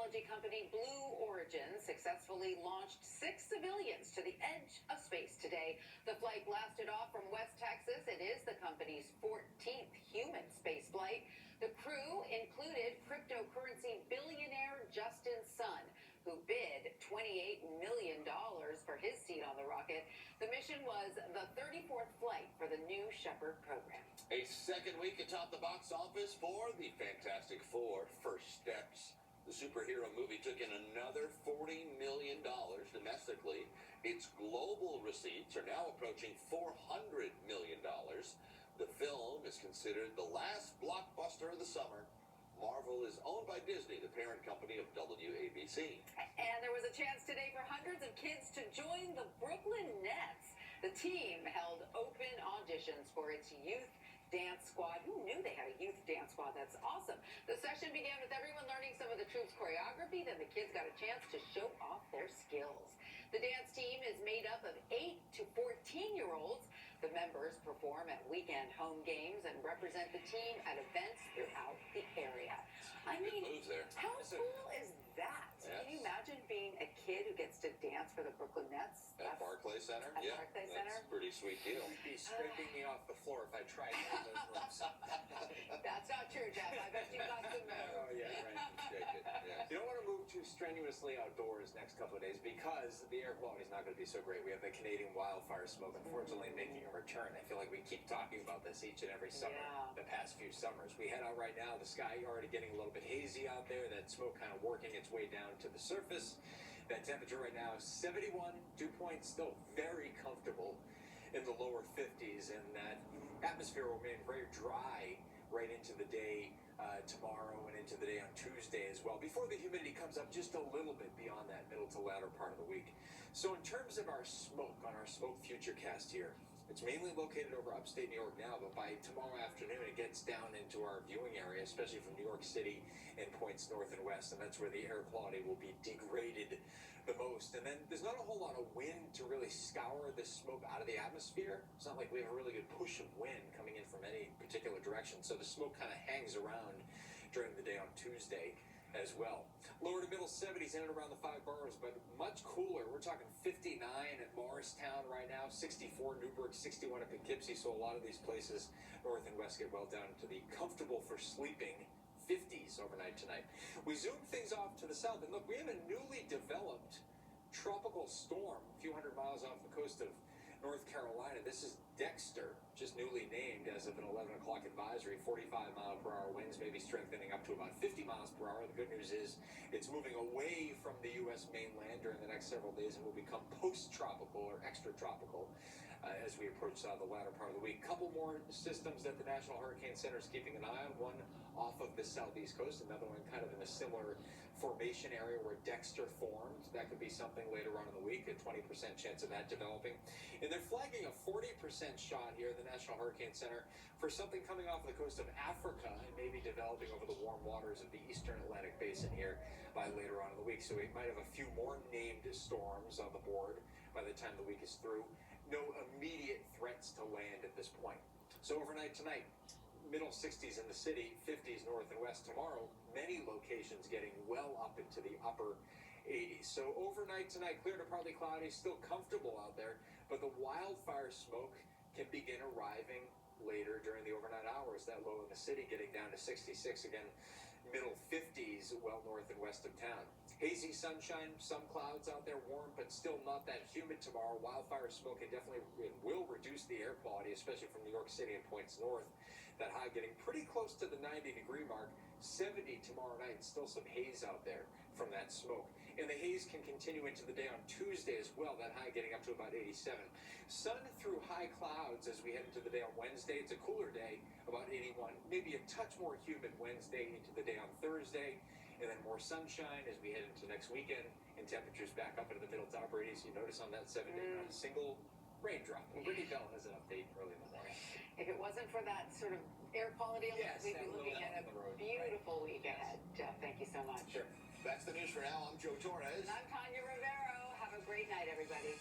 technology company Blue Origin successfully launched 6 civilians to the edge of space today. The flight blasted off from West Texas. It is the company's 14th human space flight. The crew included cryptocurrency billionaire Justin Sun, who bid $28 million for his seat on the rocket. The mission was the 34th flight for the New Shepard program. A second week atop the box office for the Fantastic Four: First Steps. The superhero movie took in another $40 million domestically. Its global receipts are now approaching $400 million. The film is considered the last blockbuster of the summer. Marvel is owned by Disney, the parent company of WABC. And there was a chance today for hundreds of kids to join the Brooklyn Nets. The team held open auditions for its youth dance squad. Who knew they had a youth dance squad? That's awesome. The session began with everyone learning some of the troops' choreography. Then the kids got a chance to show off their skills. The dance team is made up of 8 to 14-year-olds. The members perform at weekend home games and represent the team at events throughout the area. I mean, how cool is that? Yes. Can you imagine being a kid who gets to dance for the Brooklyn Nets? At Barclays Center? At Barclays Center? That's a pretty sweet deal. You'd be scraping me off the floor if I tried one of those rooms. That's not true, Jeff. I bet you got some moves. Oh, yeah, right. Shake it, yes. You don't want to move too strenuously outdoors next couple of days because the air quality is not going to be so great. We have the Canadian wildfire smoke, unfortunately, making a return. I feel like we keep talking about this each and every summer, the past few summers. We head out right now, the sky already getting a little bit hazy out there, that smoke kind of working its way down to the surface. That temperature right now is 71, dew point still very comfortable in the lower 50s, and that atmosphere will remain very dry right into the day tomorrow and into the day on Tuesday as well, before the humidity comes up just a little bit beyond that middle to latter part of the week. So in terms of our smoke, on our smoke futurecast here, it's mainly located over upstate New York now, but by tomorrow afternoon it gets down into our viewing area, especially from New York City and points north and west, and that's where the air quality will be degraded the most. And then there's not a whole lot of wind to really scour the smoke out of the atmosphere. It's not like we have a really good push of wind coming in from any particular direction, so the smoke kind of hangs around during the day on Tuesday as well. Lower to middle 70s in and around the 5 boroughs, but much cooler. We're talking 59 at Morristown right now, 64 Newburgh, 61 at Poughkeepsie, so a lot of these places north and west get well down to the comfortable for sleeping 50s overnight tonight. We zoom things off to the south, and look, we have a newly developed tropical storm a few hundred miles off the coast of North Carolina. This is Dexter, just newly named as of an 11 o'clock advisory. 45-mile-per-hour winds may be strengthening up to about 50 miles per hour. The good news is it's moving away from the U.S. mainland during the next several days and will become post-tropical or extratropical as we approach the latter part of the week. Couple more systems that the National Hurricane Center is keeping an eye on. One off of the southeast coast, another one kind of in a similar formation area where Dexter formed. That could be something later on in the week, a 20% chance of that developing. And they're flagging a 40% shot here at the National Hurricane Center for something coming off the coast of Africa and maybe developing over the warm waters of the eastern Atlantic basin here by later on in the week. So we might have a few more named storms on the board by the time the week is through. No immediate threats to land at this point. So overnight tonight, middle 60s in the city, 50s north and west tomorrow, many locations getting well up into the upper 80s. So overnight tonight, clear to partly cloudy, still comfortable out there, but the wildfire smoke can begin arriving later during the overnight hours. That low in the city getting down to 66 again, middle 50s well north and west of town. Hazy sunshine, some clouds out there, warm, but still not that humid tomorrow. Wildfire smoke can definitely will reduce the air quality, especially from New York City and points north. That high getting pretty close to the 90-degree mark. 70 tomorrow night, still some haze out there from that smoke. And the haze can continue into the day on Tuesday as well, that high getting up to about 87. Sun through high clouds as we head into the day on Wednesday. It's a cooler day, about 81. Maybe a touch more humid Wednesday into the day on Thursday. And then more sunshine as we head into next weekend, and temperatures back up into the middle to upper 80s. You notice on that 7 day, not a single raindrop. And Brittany Bell has an update early in the morning. If it wasn't for that sort of air quality, yes, we'd be looking at a beautiful week ahead. Jeff, thank you so much. Sure. That's the news for now. I'm Joe Torres. And I'm Tanya Rivero. Have a great night, everybody.